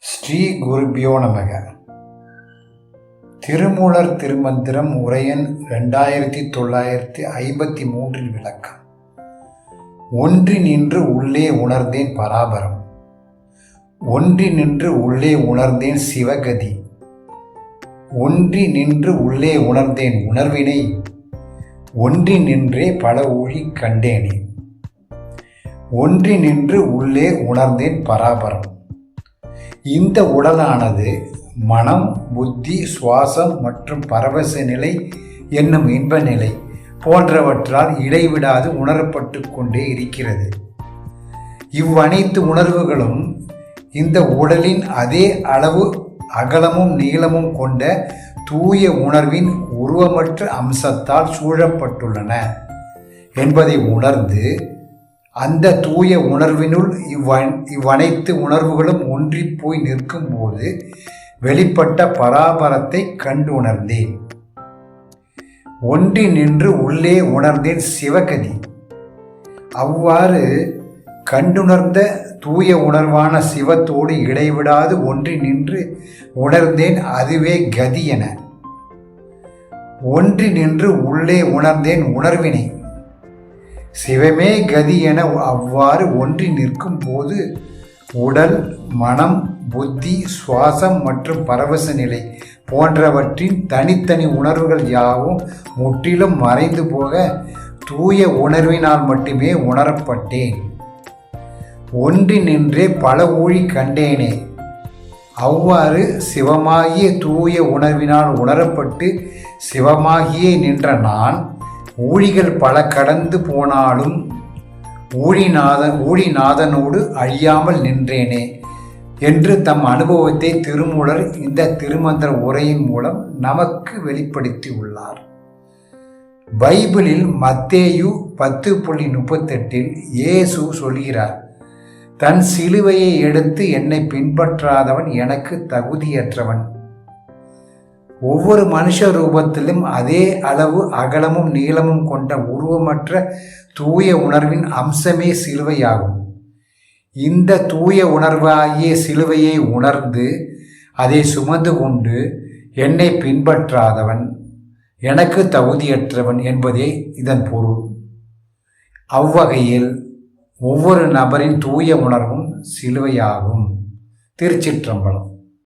ஸ்ரீ குருபியோ நமக. திருமூலர் திருமந்திரம் உரையன் 2953 விளக்கம். ஒன்றி நின்று உள்ளே உணர்ந்தேன் பராபரம், ஒன்றி நின்று உள்ளே உணர்ந்தேன் சிவகதி, ஒன்றி நின்று உள்ளே உணர்ந்தேன் உணர்வினை, ஒன்றி நின்றே பல ஊழி கண்டேனே. ஒன்றி நின்று உள்ளே உணர்ந்தேன் பராபரம். இந்த உடலானது மனம், புத்தி, சுவாசம் மற்றும் பரவச நிலை என்னும் இன்ப நிலை போன்றவற்றால் இடைவிடாது உணரப்பட்டு கொண்டே இருக்கிறது. இவ்வனைத்து உணர்வுகளும் இந்த உடலின் அதே அளவு அகலமும் நீளமும் கொண்ட தூய உணர்வின் உருவமற்ற அம்சத்தால் சூழப்பட்டுள்ளன என்பதை உணர்ந்து அந்த தூய உணர்வினுள் இவ்வனைத்து உணர்வுகளும் ஒன்றி போய் நிற்கும் போது வெளிப்பட்ட பராபரத்தை கண்டு உணர்ந்தேன். ஒன்றி நின்று உள்ளே உணர்ந்தேன் சிவகதி. அவ்வாறு கண்டுணர்ந்த தூய உணர்வான சிவத்தோடு இடைவிடாது ஒன்றி நின்று உணர்ந்தேன், அதுவே கதி என. ஒன்றி நின்று உள்ளே உணர்ந்தேன் உணர்வினை. சிவமே கதி என அவ்வாறு ஒன்றி நிற்கும் போது உடல், மனம், புத்தி, சுவாசம் மற்றும் பரவச நிலை போன்றவற்றின் தனித்தனி உணர்வுகள் யாவும் முற்றிலும் மறைந்து போக தூய உணர்வினால் மட்டுமே உணரப்பட்டேன். ஒன்றி நின்றே பல ஊழி கண்டேனே. அவ்வாறு சிவமாகிய தூய உணர்வினால் உணரப்பட்டு சிவமாகியே நின்ற நான் ஊழிகள் பல கடந்து போனாலும் ஊழிநாதனோடு அழியாமல் நின்றேனே என்று தம் அனுபவத்தை திருமூலர் இந்த திருமந்திர உரையின் மூலம் நமக்கு வெளிப்படுத்தி உள்ளார். பைபிளில் மத்தேயு 10:38 இயேசு சொல்கிறார், தன் சிலுவையை எடுத்து என்னை பின்பற்றாதவன் எனக்கு தகுதியற்றவன். ஒவ்வொரு மனுஷ ரூபத்திலும் அதே அளவு அகலமும் நீளமும் கொண்ட உருவமற்ற தூய உணர்வின் அம்சமே சிலுவையாகும். இந்த தூய உணர்வாகிய சிலுவையை உணர்ந்து அதை சுமந்து கொண்டு என்னை பின்பற்றாதவன் எனக்கு தகுதியற்றவன் என்பதே இதன் பொருள். அவ்வகையில் ஒவ்வொரு நபரின் தூய உணர்வும் சிலுவையாகும். திருச்சிற்றம்பலம்.